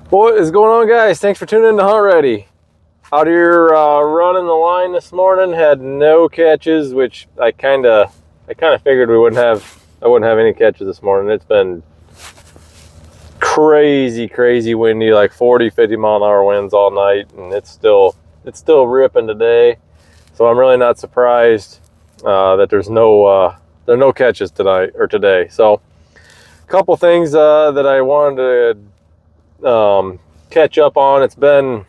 What is going on, guys? Thanks for tuning in to Hunt Ready. Out here running the line this morning. Had no catches, which I kind of figured I wouldn't have any catches this morning. It's been crazy windy, like 40-50 mile an hour winds all night, and it's still ripping today. So I'm really not surprised that there are no catches tonight or today. So a couple things that I wanted to catch up on. It's been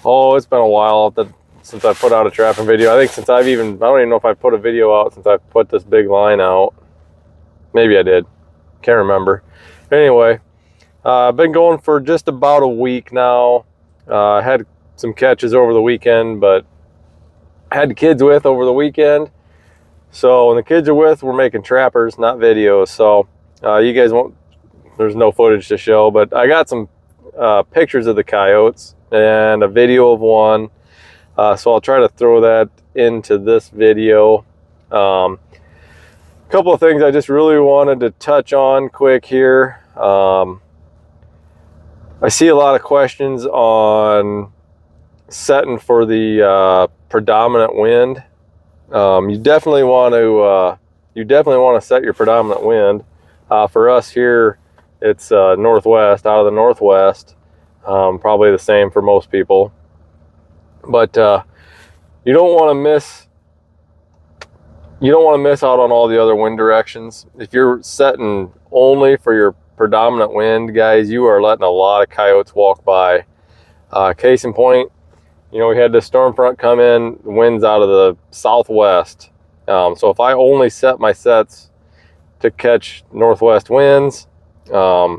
a while since I put out a trapping video. I think I don't even know if I put a video out since I put this big line out. Maybe I did, can't remember. Anyway, I've been going for just about a week now. I had some catches over the weekend, but I had the kids with over the weekend. So when the kids are with, we're making trappers, not videos. So you guys won't, there's no footage to show, but I got some pictures of the coyotes and a video of one. So I'll try to throw that into this video. A couple of things I just really wanted to touch on quick here. I see a lot of questions on setting for the predominant wind. You definitely want to set your predominant wind. For us here, it's northwest, out of the northwest. Probably the same for most people, but you don't want to miss out on all the other wind directions. If you're setting only for your predominant wind, guys, you are letting a lot of coyotes walk by. Case in point, we had this storm front come in, the wind's out of the southwest. So if I only set my sets to catch northwest winds, a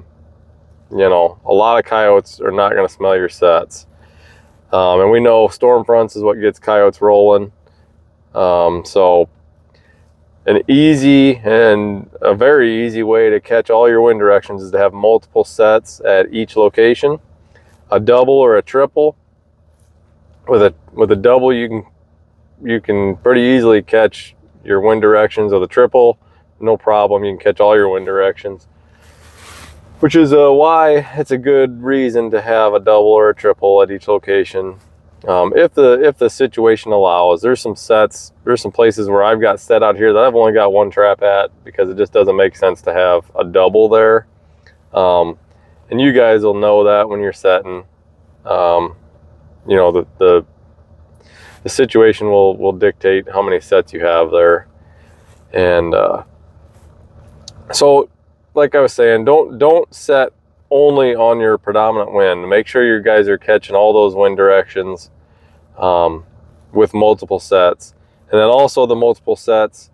lot of coyotes are not going to smell your sets. And we know storm fronts is what gets coyotes rolling. So a very easy way to catch all your wind directions is to have multiple sets at each location. A double or a triple. With a double, you can pretty easily catch your wind directions. With a triple, no problem. You can catch all your wind directions, which is why it's a good reason to have a double or a triple at each location. If the situation allows. There's some places where I've got set out here that I've only got one trap at because it just doesn't make sense to have a double there. And you guys will know that when you're setting. The situation will dictate how many sets you have there. And so like I was saying, don't set only on your predominant wind. Make sure you guys are catching all those wind directions with multiple sets. And then also the multiple sets,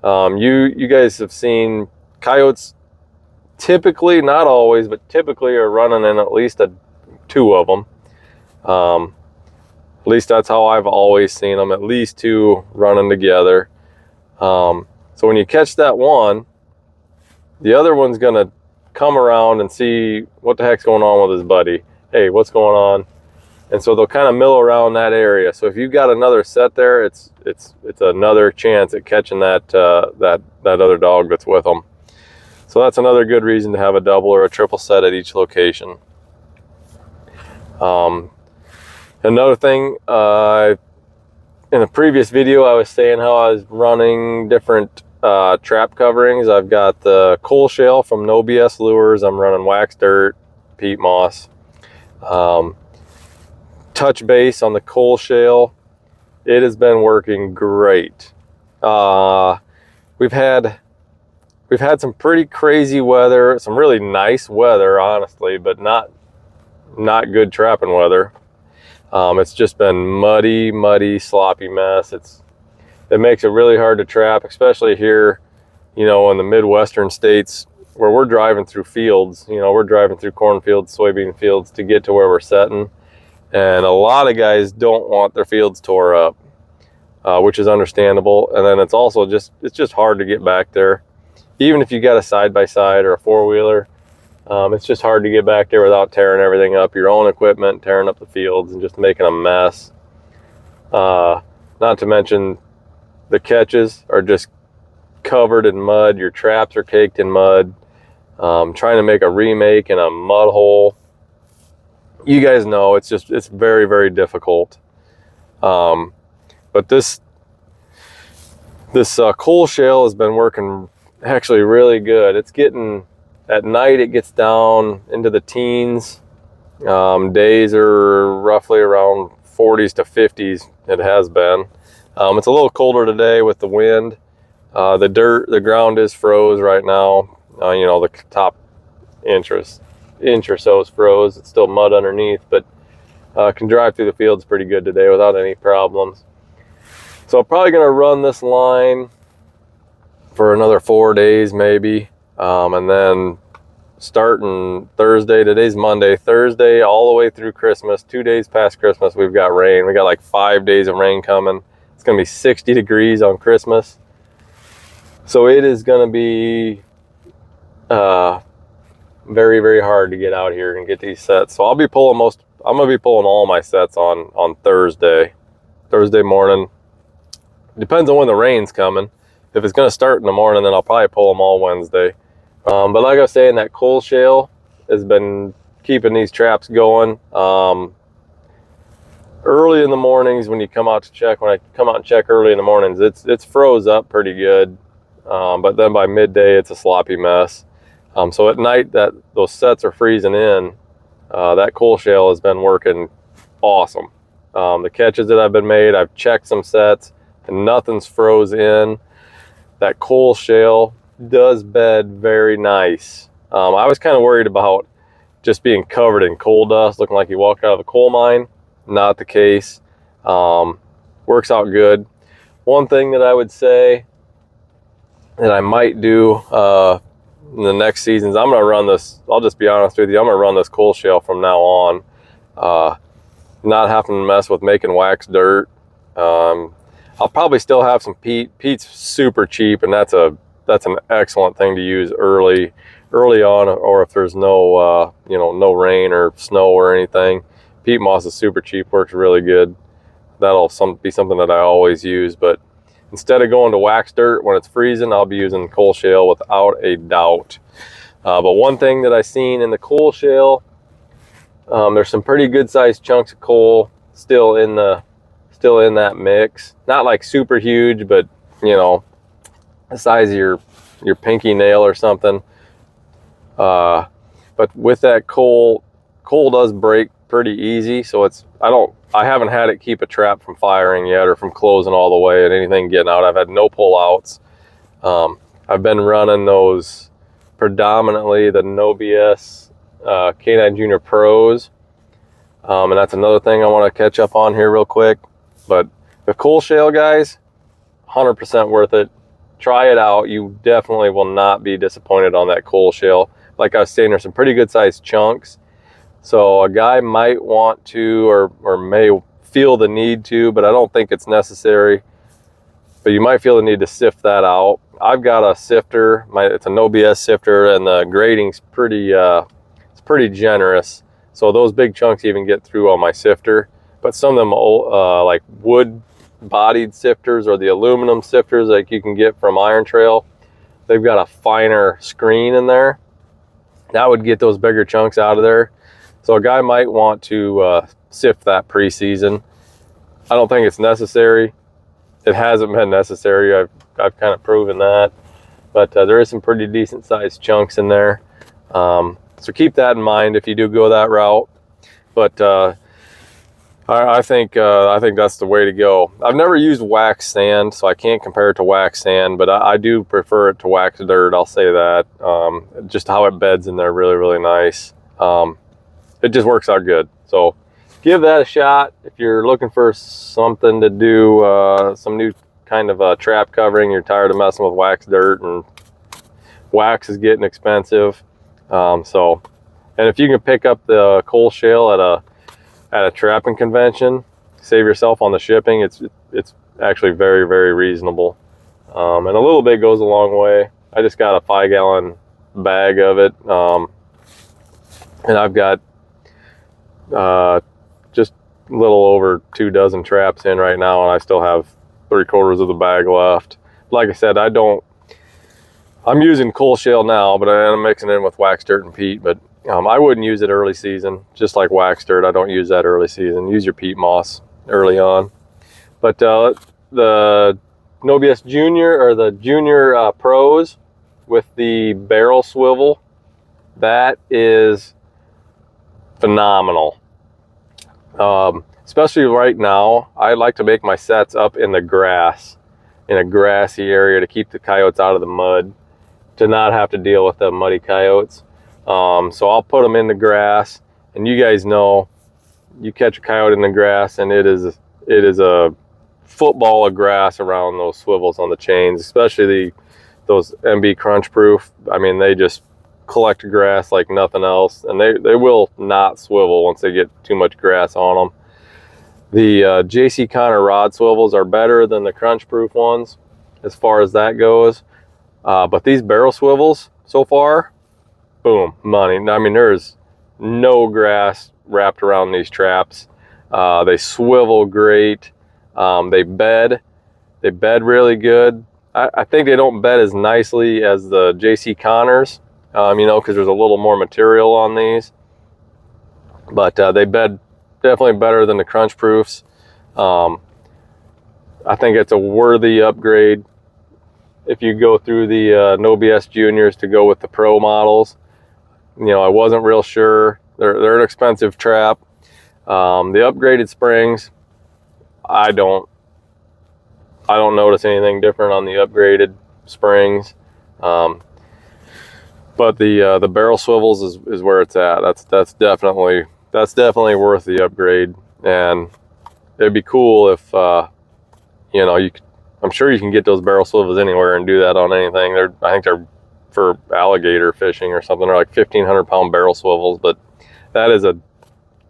you guys have seen coyotes typically, not always, but typically are running in at least two of them. At least that's how I've always seen them, at least two running together. So when you catch that one, the other one's gonna come around and see what the heck's going on with his buddy. Hey, what's going on? And so they'll kind of mill around that area. So if you've got another set there, it's another chance at catching that other dog that's with them. So that's another good reason to have a double or a triple set at each location. Another thing, in a previous video, I was saying how I was running different trap coverings. I've got the coal shale from No BS Lures. I'm running wax dirt, peat moss. Touch base on the coal shale. It has been working great. We've had some pretty crazy weather, some really nice weather, honestly, but not good trapping weather. It's just been muddy, sloppy mess. It makes it really hard to trap, especially here, in the Midwestern states where we're driving through fields. We're driving through cornfields, soybean fields to get to where we're setting. And a lot of guys don't want their fields tore up, which is understandable. And then it's also it's just hard to get back there. Even if you got a side-by-side or a four-wheeler, it's just hard to get back there without tearing everything up, your own equipment, tearing up the fields, and just making a mess. Not to mention the catches are just covered in mud. Your traps are caked in mud. Trying to make a remake in a mud hole you guys know it's very, very difficult. But this coal shale has been working actually really good. It's getting, at night it gets down into the teens. Days are roughly around 40s to 50s. It has been. It's a little colder today with the wind. The ground is froze right now. You know, the top inch or so is froze. It's still mud underneath, but can drive through the fields pretty good today without any problems. So I'm probably going to run this line for another 4 days maybe, and then starting Thursday, today's Monday, Thursday all the way through Christmas, 2 days past Christmas, we've got rain. We got like 5 days of rain coming. It's going to be 60 degrees on Christmas. So it is going to be very, very hard to get out here and get these sets. So I'm going to be pulling all my sets on Thursday morning. Depends on when the rain's coming. If it's going to start in the morning, then I'll probably pull them all Wednesday. But like I was saying, that coal shale has been keeping these traps going. Early in the mornings when I come out and check early in the mornings, it's froze up pretty good. But then by midday, it's a sloppy mess. So at night, those sets are freezing in. That coal shale has been working awesome. The catches that have been made, I've checked some sets and nothing's froze in. That coal shale does bed very nice. I was kind of worried about just being covered in coal dust, looking like you walked out of a coal mine. Not the case. Works out good. One thing that I would say that I might do in the next seasons, I'm going to run this, I'll just be honest with you, I'm going to run this coal shale from now on. Not having to mess with making wax dirt. I'll probably still have some peat. Peat's super cheap, and that's an excellent thing to use early on, or if there's no no rain or snow or anything. Peat moss is super cheap, works really good. That'll be something that I always use. But instead of going to wax dirt when it's freezing, I'll be using coal shale without a doubt. But one thing that I seen in the coal shale, there's some pretty good sized chunks of coal still in that mix. Not like super huge, but the size of your pinky nail or something. But with that coal does break pretty easy. So I haven't had it keep a trap from firing yet, or from closing all the way and anything getting out. I've had no pull outs. I've been running those predominantly the No BS K9 Junior Pros. And that's another thing I want to catch up on here real quick. But the coal shale, guys, 100% worth it. Try it out. You definitely will not be disappointed on that coal shale. Like I was saying, there's some pretty good sized chunks. So a guy might want to, or may feel the need to, but I don't think it's necessary. But you might feel the need to sift that out. I've got a sifter. It's a No BS sifter, and the grading's it's pretty generous. So those big chunks even get through on my sifter. But some of them like wood-bodied sifters or the aluminum sifters like you can get from Iron Trail, they've got a finer screen in there. That would get those bigger chunks out of there. So a guy might want to sift that pre-season. I don't think it's necessary. It hasn't been necessary. I've kind of proven that. But there is some pretty decent sized chunks in there. So keep that in mind if you do go that route. But I think that's the way to go. I've never used wax sand, so I can't compare it to wax sand, but I do prefer it to wax dirt. I'll say that. Just how it beds in there, really, really nice. It just works out good. So give that a shot if you're looking for something to do, some new kind of a trap covering. You're tired of messing with wax dirt, and wax is getting expensive. And if you can pick up the coal shale at a trapping convention, save yourself on the shipping. It's actually very, very reasonable, and a little bit goes a long way. I just got a 5-gallon bag of it, and I've got just a little over 2 dozen traps in right now, and I still have 3/4 of the bag left. Like I said, I'm using coal shale now, but I'm mixing it in with wax dirt and peat. But I wouldn't use it early season, just like wax dirt. I don't use that early season. Use your peat moss early on. But the No BS Junior, or the Junior Pros with the barrel swivel, that is phenomenal. Especially right now, I like to make my sets up in the grass, in a grassy area, to keep the coyotes out of the mud, to not have to deal with the muddy coyotes. So I'll put them in the grass, and you guys know, you catch a coyote in the grass and it is a football of grass around those swivels on the chains, especially those MB Crunch Proof. I mean, they just collect grass like nothing else, and they will not swivel once they get too much grass on them. The JC Connor rod swivels are better than the Crunch Proof ones as far as that goes, but these barrel swivels so far, boom, money. I mean, there's no grass wrapped around these traps. They swivel great. They bed really good. I think they don't bed as nicely as the JC Connors, you know, because there's a little more material on these, but they bed definitely better than the Crunch Proofs. I think it's a worthy upgrade if you go through the No BS Juniors to go with the Pro models. You know, I wasn't real sure. They're an expensive trap. The upgraded springs, I don't notice anything different on the upgraded springs. But the barrel swivels is where it's at. That's definitely worth the upgrade. And it'd be cool if you know, I'm sure you can get those barrel swivels anywhere and do that on anything. I think they're for alligator fishing or something. They're like 1,500 pound barrel swivels, but that is a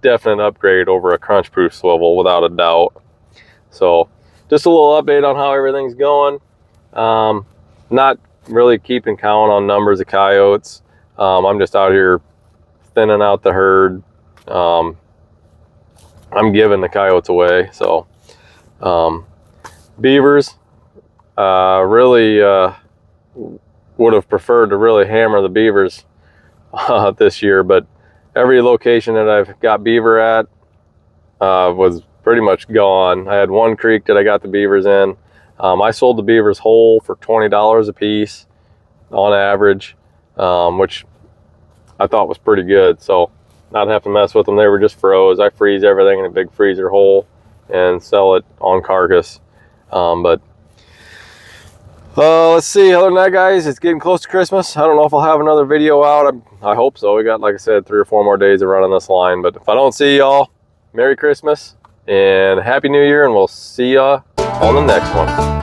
definite upgrade over a Crunch Proof swivel without a doubt. So just a little update on how everything's going. Not really keeping count on numbers of coyotes. I'm just out here thinning out the herd. I'm giving the coyotes away. So beavers, really would have preferred to really hammer the beavers this year, but every location that I've got beaver at was pretty much gone. I had one creek that I got the beavers in. I sold the beavers whole for $20 a piece on average, which I thought was pretty good. So not have to mess with them. They were just froze. I freeze everything in a big freezer hole and sell it on carcass. But let's see. Other than that, guys, it's getting close to Christmas. I don't know if I'll have another video out. I hope so. We got, like I said, 3 or 4 more days of running this line. But if I don't see y'all, Merry Christmas and Happy New Year, and we'll see ya on the next one.